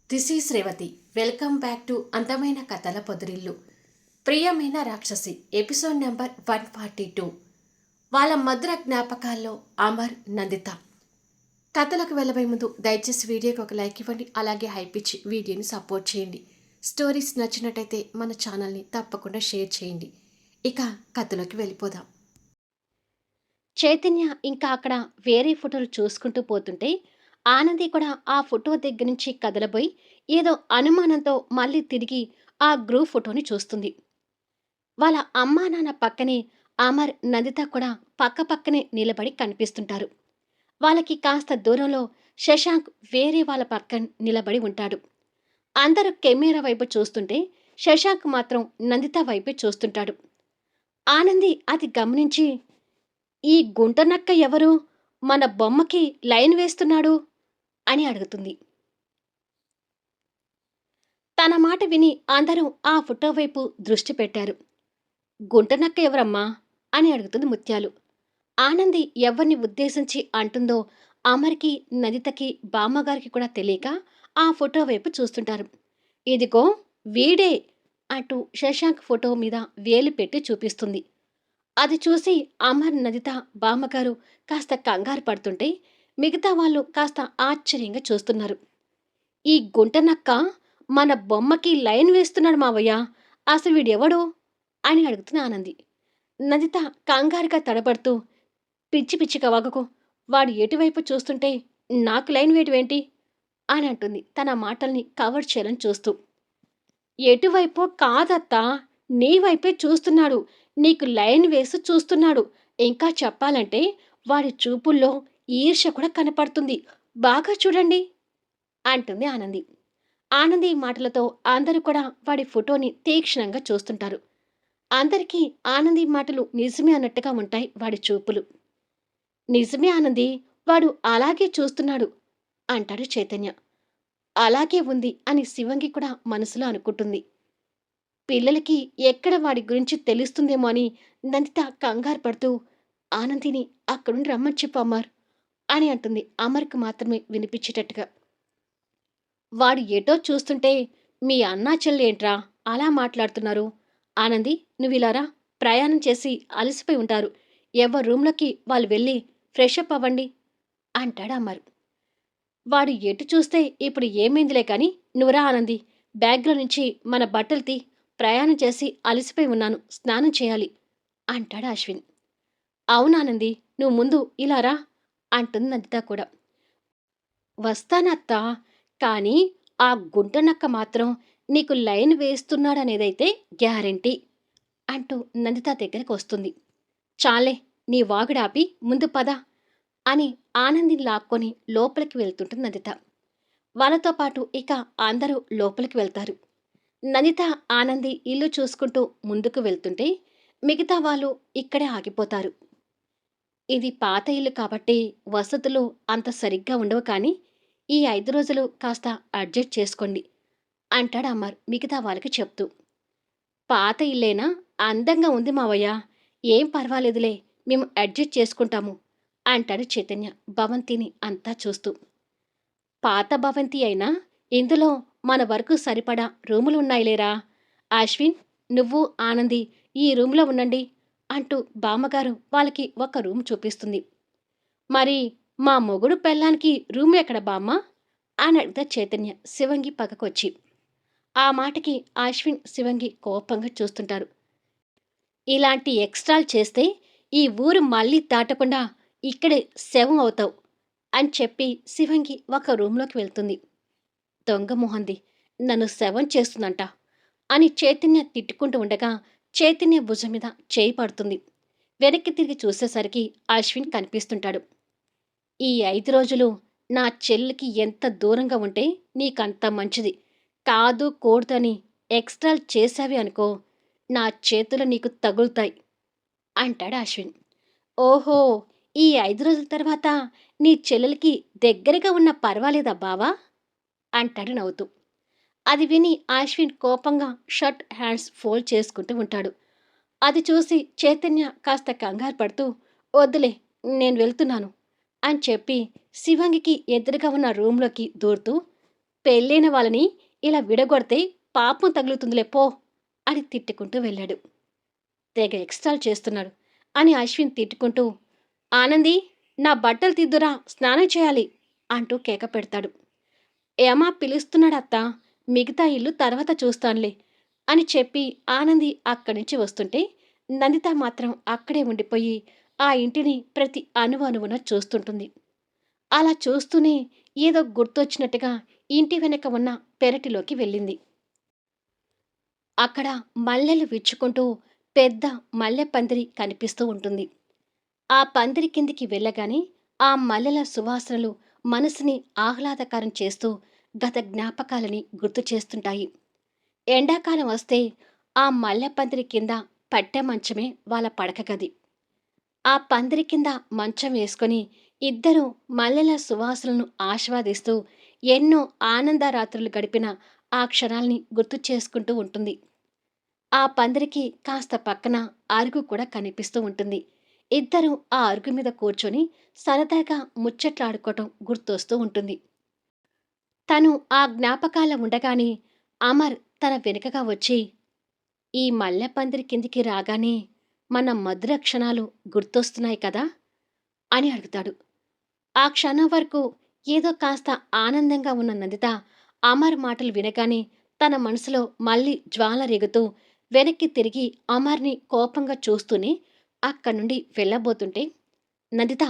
This is Revathi. Welcome back to అందమైన కథల పొదిరిల్లు. ప్రియమైన రాక్షసి ఎపిసోడ్ నెంబర్ 142. వాళ్ళ మధుర జ్ఞాపకాల్లో అమర్, నందిత. కథలకు వెళ్ళబోయే ముందు దయచేసి వీడియోకి ఒక లైక్ ఇవ్వండి, అలాగే హైప్ ఇచ్చి వీడియోని సపోర్ట్ చేయండి. స్టోరీస్ నచ్చినట్టయితే మన ఛానల్ని తప్పకుండా షేర్ చేయండి. ఇక కథలోకి వెళ్ళిపోదాం. చైతన్య ఇంకా అక్కడ వేరే ఫోటోలు చూసుకుంటూ పోతుంటే ఆనంది కూడా ఆ ఫోటో దగ్గర నుంచి కదలబోయి ఏదో అనుమానంతో మళ్ళీ తిరిగి ఆ గ్రూప్ ఫోటోని చూస్తుంది. వాళ్ళ అమ్మా నాన్న పక్కనే అమర్, నందిత కూడా పక్క పక్కనే నిలబడి కనిపిస్తుంటారు. వాళ్ళకి కాస్త దూరంలో శశాంక్ వేరే వాళ్ళ పక్కన నిలబడి ఉంటాడు. అందరూ కెమెరా వైపు చూస్తుంటే శశాంక్ మాత్రం నందిత వైపే చూస్తుంటాడు. ఆనంది అది గమనించి, ఈ గుంటనక్క ఎవరు? మన బొమ్మకి లైన్ వేస్తున్నాడు అని అడుగుతుంది. తన మాట విని అందరూ ఆ ఫోటో వైపు దృష్టి పెట్టారు. గుంటనక్క ఎవరమ్మా అని అడుగుతుంది ముత్యాలు. ఆనంది ఎవరిని ఉద్దేశించి అంటుందో అమర్కి, నదితకి, బామ్మగారికి కూడా తెలియక ఆ ఫోటో వైపు చూస్తుంటారు. ఇదిగో వీడే అంటూ శశాంక్ ఫోటో మీద వేలు పెట్టి చూపిస్తుంది. అది చూసి అమర్, నదిత, బామ్మగారు కాస్త కంగారు పడుతుంటే మిగతా వాళ్ళు కాస్త ఆశ్చర్యంగా చూస్తున్నారు. ఈ గుంటనక్క మన బొమ్మకి లైన్ వేస్తున్నాడు మావయ్య, అసలు వీడెవడు అని అడుగుతుంది ఆనంది. నదిత కంగారుగా తడబడుతూ, పిచ్చి పిచ్చిగా వాగకు, వాడు ఎటువైపు చూస్తుంటే నాకు లైన్ వేయటమేంటి అని అంటుంది తన మాటల్ని కవర్ చేయాలని చూస్తూ. ఎటువైపో కాదత్తా, నీ వైపే చూస్తున్నాడు, నీకు లైన్ వేసి చూస్తున్నాడు. ఇంకా చెప్పాలంటే వాడి చూపుల్లో ఈర్ష్య కూడా కనపడుతుంది, బాగా చూడండి అంటుంది ఆనంది. ఆనంది మాటలతో అందరూ కూడా వాడి ఫోటోని తీక్షణంగా చూస్తుంటారు. అందరికీ ఆనంది మాటలు నిజమే అన్నట్టుగా ఉంటాయి వాడి చూపులు. నిజమే ఆనంది, వాడు అలాగే చూస్తున్నాడు అంటాడు చైతన్య. అలాగే ఉంది అని శివంగి కూడా మనసులో అనుకుంటుంది. పిల్లలకి ఎక్కడ వాడి గురించి తెలుస్తుందేమో అని నందిత కంగారు పడుతూ, ఆనందిని అక్కడుండి రమ్మని చెప్పు అమర్ అని అంటుంది అమర్కు మాత్రమే వినిపించేటట్టుగా. వాడు ఎటో చూస్తుంటే మీ అన్నా చెల్లేంట్రా అలా మాట్లాడుతున్నారు? ఆనంది, నువ్విలారా, ప్రయాణం చేసి అలసిపోయి ఉంటారు, ఎవరి రూమ్లోకి వాళ్ళు వెళ్ళి ఫ్రెష్ అప్ అవ్వండి అంటాడు అమర్. వాడు ఎటు చూస్తే ఇప్పుడు ఏమైందిలే కాని నువ్వురా ఆనంది, బ్యాగ్లో నుంచి మన బట్టలు తీ, ప్రయాణం చేసి అలసిపోయి ఉన్నాను, స్నానం చేయాలి అంటాడు అశ్విన్. అవునానంది, నువ్వు ముందు ఇలా రా అంటుంది నందిత కూడా. వస్తానత్తా, కానీ ఆ గుంటనక్క మాత్రం నీకు లైన్ వేస్తున్నాడనేదైతే గ్యారెంటీ అంటూ నందిత దగ్గరికి వస్తుంది. చాలే, నీ వాగుడాపి ముందు పద అని ఆనందిని లాక్కొని లోపలికి వెళ్తుంటుంది నందిత. వాళ్ళతో పాటు ఇక అందరూ లోపలికి వెళ్తారు. నందిత, ఆనంది ఇల్లు చూసుకుంటూ ముందుకు వెళ్తుంటే మిగతా వాళ్ళు ఇక్కడే ఆగిపోతారు. ఇది పాత ఇల్లు కాబట్టి వసతులు అంత సరిగ్గా ఉండవు, కానీ ఈ 5 రోజులు కాస్త అడ్జస్ట్ చేసుకోండి అంటాడు అమర్ మిగతా వాళ్ళకి చెప్తూ. పాత ఇల్లేనా, అందంగా ఉంది మావయ్య, ఏం పర్వాలేదులే, మేము అడ్జస్ట్ చేసుకుంటాము అంటాడు చైతన్య భవంతిని అంతా చూస్తూ. పాత భవంతి అయినా ఇందులో మన వరకు సరిపడా రూములు ఉన్నాయిలేరా. అశ్విన్, నువ్వు, ఆనంది ఈ రూమ్లో ఉండండి అంటూ బామ్మగారు వాళ్ళకి ఒక రూమ్ చూపిస్తుంది. మరి మా మొగుడు పెళ్ళానికి రూమ్ ఎక్కడ బామ్మ అని అడిగితే చైతన్య శివంగి పక్కకొచ్చి. ఆ మాటకి అశ్విన్, శివంగి కోపంగా చూస్తుంటారు. ఇలాంటి ఎక్స్ట్రాలు చేస్తే ఈ ఊరు మళ్ళీ దాటకుండా ఇక్కడే శవం అవుతావు అని చెప్పి శివంగి ఒక రూంలోకి వెళ్తుంది. దొంగ మొహంది, నన్ను శవం చేస్తుందంట అని చైతన్య తిట్టుకుంటూ ఉండగా చైతన్య భుజం మీద చేయి పడుతుంది. వెనక్కి తిరిగి చూసేసరికి అశ్విన్ కనిపిస్తుంటాడు. ఈ 5 రోజులు నా చెల్లికి ఎంత దూరంగా ఉంటే నీకంత మంచిది, కాదు కూడదని ఎక్స్ట్రాలు చేశావి అనుకో, నా చేతులు నీకు తగులుతాయి అంటాడు అశ్విన్. ఓహో, ఈ 5 రోజుల తర్వాత నీ చెల్లెలికి దగ్గరగా ఉన్న పర్వాలేదా బావా అంటాడు నవ్వుతూ. అది విని అశ్విన్ కోపంగా షర్ట్ హ్యాండ్స్ ఫోల్డ్ చేసుకుంటూ ఉంటాడు. అది చూసి చైతన్య కాస్త కంగారు పడుతూ, వద్దులే, నేను వెళ్తున్నాను అని చెప్పి శివంగికి ఎదురుగా ఉన్న రూంలోకి దూరుతూ, పెళ్ళైన వాళ్ళని ఇలా విడగొడితే పాపం తగులుతుందిలే పో అని తిట్టుకుంటూ వెళ్ళాడు. తెగ ఎక్స్ట్రాలు చేస్తున్నాడు అని అశ్విన్ తిట్టుకుంటూ, ఆనంది, నా బట్టలు తిద్దురా, స్నానం చేయాలి అంటూ కేక పెడతాడు. ఏమా పిలుస్తున్నాడత్తా, మిగతా ఇల్లు తర్వాత చూస్తానులే అని చెప్పి ఆనంది అక్కడి నుంచి వస్తుంటే నందిత మాత్రం అక్కడే ఉండిపోయి ఆ ఇంటిని ప్రతి అణువణువున చూస్తుంటుంది. అలా చూస్తూనే ఏదో గుర్తొచ్చినట్టుగా ఇంటి వెనక ఉన్న పెరటిలోకి వెళ్ళింది. అక్కడ మల్లెలు విచ్చుకుంటూ పెద్ద మల్లె పందిరి కనిపిస్తూ ఉంటుంది. ఆ పందిరి కిందికి వెళ్ళగానే ఆ మల్లెల సువాసనలు మనసుని ఆహ్లాదకరం చేస్తూ గత జ్ఞాపకాలని గుర్తు చేస్తుంటాయి. ఎండాకాలం వస్తే ఆ మల్లె పందిరి కింద పట్టె మంచమే వాళ్ళ పడక గది. ఆ పందిరి కింద మంచం వేసుకొని ఇద్దరూ మల్లెల సువాసనలను ఆస్వాదిస్తూ ఎన్నో ఆనందరాత్రులు గడిపిన ఆ క్షణాల్ని గుర్తు చేసుకుంటూ ఉంటుంది. ఆ పందిరికి కాస్త పక్కన అరుగు కూడా కనిపిస్తూ ఉంటుంది. ఇద్దరూ ఆ అరుగు మీద కూర్చొని సరదాగా ముచ్చట్లాడుకోవటం గుర్తొస్తూ ఉంటుంది. తను ఆ జ్ఞాపకాల ఉండగానే అమర్ తన వెనుకగా వచ్చి, ఈ మల్లె పందిరి కిందికి రాగానే మన మధుర క్షణాలు గుర్తొస్తున్నాయి కదా అని అడుగుతాడు. ఆ క్షణం వరకు ఏదో కాస్త ఆనందంగా ఉన్న నందిత అమర్ మాటలు వినగానే తన మనసులో మళ్ళీ జ్వాల రేగుతూ వెనక్కి తిరిగి అమర్ని కోపంగా చూస్తూనే అక్కడి నుండి వెళ్ళబోతుంటే, నందిత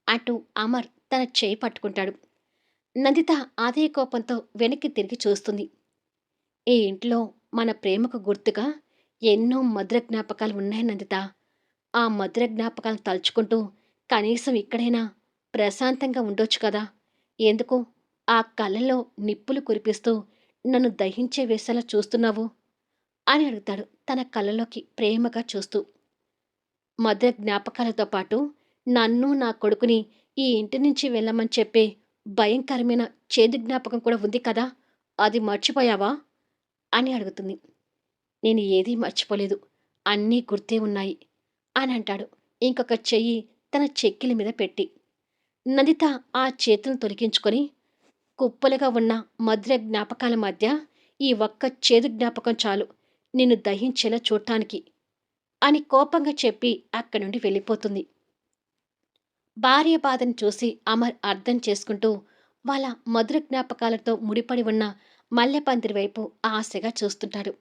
అంటూ అమర్ తన చేయి పట్టుకుంటాడు. నందిత అదే కోపంతో వెనక్కి తిరిగి చూస్తుంది. ఈ ఇంట్లో మన ప్రేమకు గుర్తుగా ఎన్నో మధుర జ్ఞాపకాలు ఉన్నాయి నందిత. ఆ మధుర జ్ఞాపకాలు తలుచుకుంటూ కనీసం ఇక్కడైనా ప్రశాంతంగా ఉండొచ్చు కదా. ఎందుకు ఆ కళ్ళలో నిప్పులు కురిపిస్తూ నన్ను దహించే వేసేలా చూస్తున్నావు అని అడుగుతాడు తన కళ్ళలోకి ప్రేమగా చూస్తూ. మధుర జ్ఞాపకాలతో పాటు నన్ను నా కొడుకుని ఈ ఇంటి నుంచి వెళ్ళమని చెప్పే భయంకరమైన చేదు జ్ఞాపకం కూడా ఉంది కదా, అది మర్చిపోయావా అని అడుగుతుంది. నేను ఏదీ మర్చిపోలేదు, అన్నీ గుర్తే ఉన్నాయి అని అంటాడు ఇంకొక చెయ్యి తన చెక్కిలి మీద పెట్టి. నందిత ఆ చేతులను తొలగించుకొని, కుప్పలుగా ఉన్న మధుర జ్ఞాపకాల మధ్య ఈ ఒక్క చేదు జ్ఞాపకం చాలు నిన్ను దహించేలా చూడటానికి అని కోపంగా చెప్పి అక్కడి నుండి వెళ్ళిపోతుంది. భార్య బాధను చూసి అమర్ అర్థం చేసుకుంటూ వాళ్ళ మధుర జ్ఞాపకాలతో ముడిపడి ఉన్న మల్లెపందిరి వైపు ఆశగా చూస్తుంటాడు.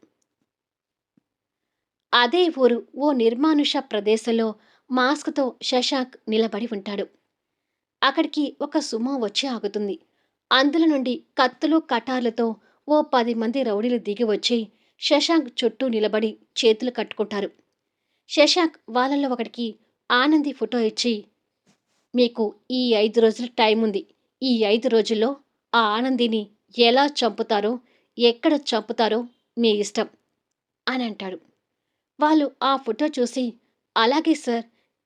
అదే ఊరు ఓ నిర్మానుష ప్రదేశంలో మాస్క్తో శశాంక్ నిలబడి ఉంటాడు. అక్కడికి ఒక సుమో వచ్చి ఆగుతుంది. అందులో నుండి కత్తులు కటార్లతో ఓ 10 మంది రౌడీలు దిగి వచ్చి శశాంక్ చుట్టూ నిలబడి చేతులు కట్టుకుంటారు. శశాంక్ వాళ్ళల్లో ఒకడికి ఆనంది ఫోటో ఇచ్చి, మీకు ఈ 5 రోజుల టైం ఉంది. ఈ 5 రోజుల్లో ఆ ఆనందిని ఎలా చంపుతారో, ఎక్కడ చంపుతారో మీ ఇష్టం అని అంటాడు. వాళ్ళు ఆ ఫోటో చూసి, అలాగే సార్,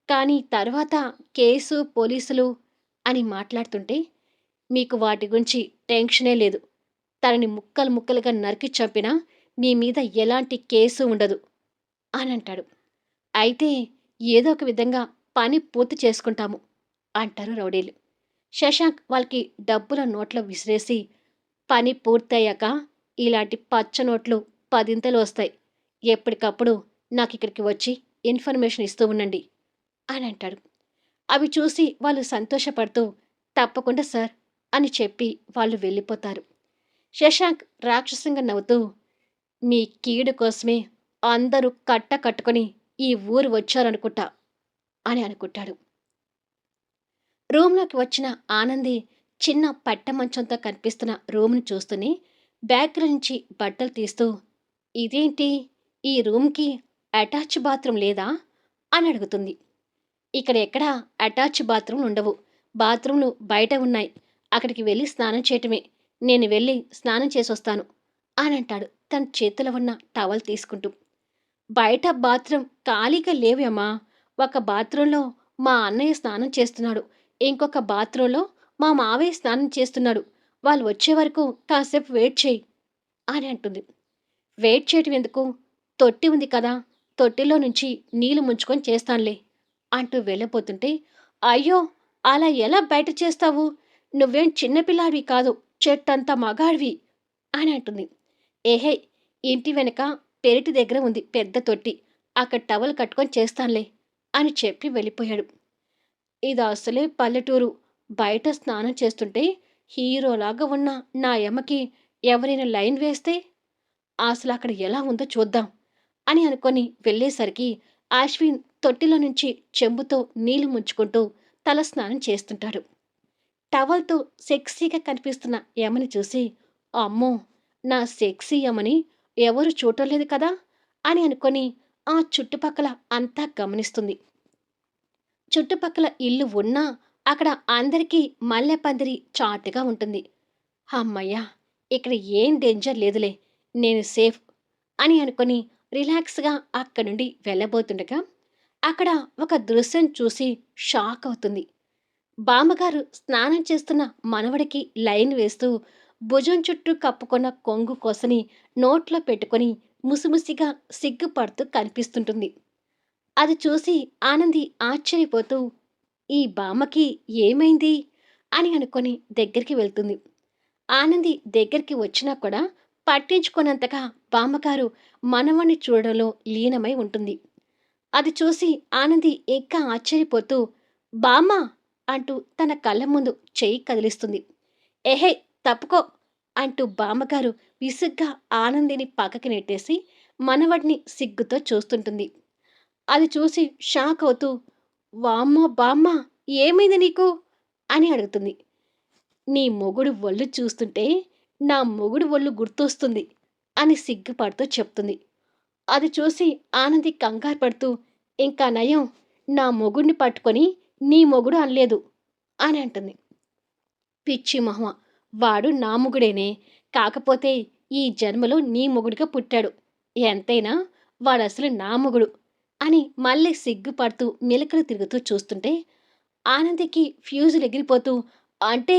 కానీ తర్వాత కేసు పోలీసులు అని మాట్లాడుతుంటే, మీకు వాటి గురించి టెన్షనే లేదు. తనని ముక్కలు ముక్కలుగా నరికి చంపినా మీ మీద ఎలాంటి కేసు ఉండదు అని అంటాడు. అయితే ఏదో ఒక విధంగా పని పూర్తి చేసుకుంటాము అంటారు రౌడీలు. శశాంక్ వాళ్ళకి డబ్బుల నోట్లో విసిరేసి, పని పూర్తయ్యాక ఇలాంటి పచ్చ నోట్లు 10 వస్తాయి. ఎప్పటికప్పుడు నాకు ఇక్కడికి వచ్చి ఇన్ఫర్మేషన్ ఇస్తూ ఉండండి అని అంటాడు. అవి చూసి వాళ్ళు సంతోషపడుతూ, తప్పకుండా సార్ అని చెప్పి వాళ్ళు వెళ్ళిపోతారు. శశాంక్ రాక్షసంగా నవ్వుతూ, మీ కీడు కోసమే అందరూ కట్టుకొని ఈ ఊరు వచ్చారనుకుంటా అని అనుకుంటాడు. రూమ్లోకి వచ్చిన ఆనంది చిన్న పట్టమంచంతో కనిపిస్తున్న రూమ్ను చూస్తూనే బ్యాగ్లో నుంచి బట్టలు తీస్తూ, ఇదేంటి, ఈ రూమ్కి అటాచ్ బాత్రూమ్ లేదా అని అడుగుతుంది. ఇక్కడ ఎక్కడా అటాచ్ బాత్రూమ్లు ఉండవు. బాత్రూమ్లు బయట ఉన్నాయి. అక్కడికి వెళ్ళి స్నానం చేయటమే. నేను వెళ్ళి స్నానం చేసొస్తాను అని అంటాడు తన చేతిలో ఉన్న టవల్ తీసుకుంటూ. బయట బాత్రూమ్ ఖాళీగా లేవేమ్మా. ఒక బాత్రూంలో మా అన్నయ్య స్నానం చేస్తున్నాడు, ఇంకొక బాత్రూంలో మా మావయ్య స్నానం చేస్తున్నాడు. వాళ్ళు వచ్చే వరకు కాసేపు వెయిట్ చేయి అని అంటుంది. వెయిట్ చేయటం ఎందుకు, తొట్టి ఉంది కదా, తొట్టిలో నుంచి నీళ్లు ముంచుకొని చేస్తానులే అంటూ వెళ్ళబోతుంటే, అయ్యో అలా ఎలా బయట చేస్తావు, నువ్వేం చిన్నపిల్లాడివి కాదు, చెట్టంత మగాడివి అని అంటుంది. ఏహే, ఇంటి వెనక పెరటి దగ్గర ఉంది పెద్ద తొట్టి, అక్కడ టవల్ కట్టుకొని చేస్తానులే అని చెప్పి వెళ్ళిపోయాడు. ఇది అసలే పల్లెటూరు. బయట స్నానం చేస్తుంటే హీరోలాగా ఉన్న నా యమ్మకి ఎవరైనా లైన్ వేస్తే అసలు అక్కడ ఎలా ఉందో చూద్దాం అని అనుకొని వెళ్ళేసరికి అశ్విన్ తొట్టిలో నుంచి చెంబుతో నీళ్లు ముంచుకుంటూ తల స్నానం చేస్తుంటాడు. టవల్తో సెక్సీగా కనిపిస్తున్న యమని చూసి, అమ్మో, నా సెక్సీ యమని ఎవరు చూడలేదు కదా అని అనుకొని ఆ చుట్టుపక్కల అంతా గమనిస్తుంది. చుట్టుపక్కల ఇల్లు ఉన్నా అక్కడ అందరికీ మల్లె పందిరి చాటుగా ఉంటుంది. హమ్మయ్య! ఇక్కడ ఏం డేంజర్ లేదులే, నేను సేఫ్ అని అనుకొని రిలాక్స్‌గా అక్కడి నుండి వెళ్ళబోతుండగా, అక్కడ ఒక దృశ్యం చూసి షాక్ అవుతుంది. బామ్మగారు స్నానం చేస్తున్న మనవడికి లైన్ వేస్తూ, భుజం చుట్టూ కప్పుకొన్న కొంగు కొసని నోట్లో పెట్టుకొని ముసిముసిగా సిగ్గుపడుతూ కనిపిస్తుంటుంది. అది చూసి ఆనంది ఆశ్చర్యపోతూ, ఈ బామ్మకి ఏమైంది అని అనుకొని దగ్గరికి వెళ్తుంది. ఆనంది దగ్గరికి వచ్చినా కూడా పట్టించుకోనంతగా బామ్మగారు మనవణ్ణి చూడడంలో లీనమై ఉంటుంది. అది చూసి ఆనంది ఇంకా ఆశ్చర్యపోతూ, బామ్మ అంటూ తన కళ్ళ ముందు చెయ్యి కదిలిస్తుంది. ఎహే, తప్పుకో అంటూ బామ్మగారు విసుగ్గా ఆనందిని పక్కకి నెట్టేసి మనవడిని సిగ్గుతో చూస్తుంటుంది. అది చూసి షాక్ అవుతూ, వామ్మో బామ్మ, ఏమైంది నీకు అని అడుగుతుంది. నీ మొగుడు ఒళ్ళు చూస్తుంటే నా మొగుడు ఒళ్ళు గుర్తొస్తుంది అని సిగ్గుపడుతూ చెప్తుంది. అది చూసి ఆనంది కంగారు పడుతూ, ఇంకా నయం, నా మొగుడిని పట్టుకొని నీ మొగుడు అనలేదు అని అంటుంది. పిచ్చి మొహమ, వాడు నా మొగుడేనే, కాకపోతే ఈ జన్మలో నీ మొగుడిగా పుట్టాడు, ఎంతైనా వాడసలు నా మొగుడు అని మళ్ళీ సిగ్గుపడుతూ మెలికలు తిరుగుతూ చూస్తుంటే ఆనందికి ఫ్యూజులు ఎగిరిపోతూ, అంటే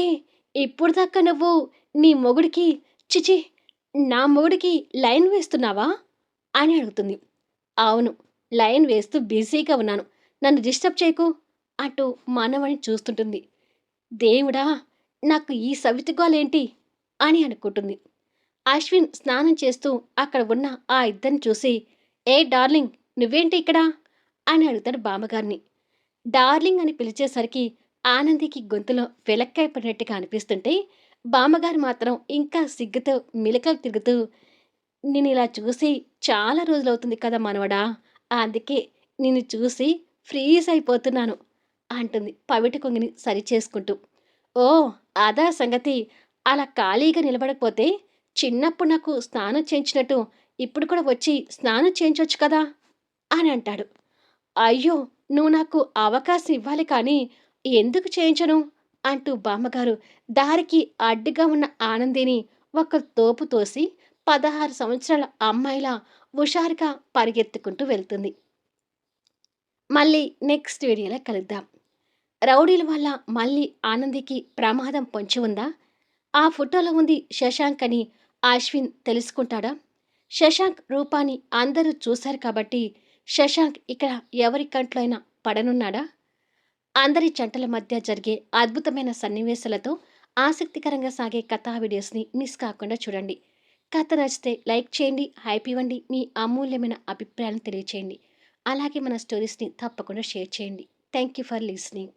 ఇప్పుడు దాకా నువ్వు నీ మొగుడికి, చిచి, నా మొగుడికి లైన్ వేస్తున్నావా అని అడుగుతుంది. అవును, లైన్ వేస్తూ బిజీగా ఉన్నాను, నన్ను డిస్టర్బ్ చేయకు అంటూ మనవని చూస్తుంటుంది. దేవుడా, నాకు ఈ సవితిగోలేంటి అని అనుకుంటుంది. అశ్విన్ స్నానం చేస్తూ అక్కడ ఉన్న ఆ ఇద్దరిని చూసి, ఏ డార్లింగ్, నువ్వేంటి ఇక్కడ అని అడుగుతాడు బామ్మగారిని. డార్లింగ్ అని పిలిచేసరికి ఆనందికి గొంతులో వెలక్కాయ పడినట్టుగా అనిపిస్తుంటే, బామ్మగారు మాత్రం ఇంకా సిగ్గుతో మిలకలు తిరుగుతూ, నేనిలా చూసి చాలా రోజులవుతుంది కదా మనవడా, అందుకే నిన్ను చూసి ఫ్రీజ్ అయిపోతున్నాను అంటుంది పవిట కొంగిని సరిచేసుకుంటూ. ఓ, అదా సంగతి. అలా ఖాళీగా నిలబడకపోతే చిన్నప్పుడు నాకు స్నానం చేయించినట్టు ఇప్పుడు కూడా వచ్చి స్నానం చేయించొచ్చు కదా అని అంటాడు. అయ్యో, నువ్వు నాకు అవకాశం ఇవ్వాలి కానీ ఎందుకు చేయించను అంటూ బామ్మగారు దారికి అడ్డుగా ఉన్న ఆనందిని ఒక తోపు తోసి 16 సంవత్సరాల అమ్మాయిలా హుషారుగా పరిగెత్తుకుంటూ వెళ్తుంది. మళ్ళీ నెక్స్ట్ వీడియోలో కలుద్దాం. రౌడీల వల్ల మళ్ళీ ఆనందికి ప్రమాదం పొంచి ఉందా? ఆ ఫోటోలో ఉంది శశాంక్ అని అశ్విన్ తెలుసుకుంటాడా? శశాంక్ రూపాన్ని అందరూ చూశారు కాబట్టి శశాంక్ ఇక్కడ ఎవరి కంట్లో అయినా పడనున్నాడా? అందరి జంటల మధ్య జరిగే అద్భుతమైన సన్నివేశాలతో ఆసక్తికరంగా సాగే కథా వీడియోస్ని మిస్ కాకుండా చూడండి. కథ నచ్చితే లైక్ చేయండి, హైప్ ఇవ్వండి, మీ అమూల్యమైన అభిప్రాయాలను తెలియచేయండి. అలాగే మన స్టోరీస్ని తప్పకుండా షేర్ చేయండి. Thank you for listening.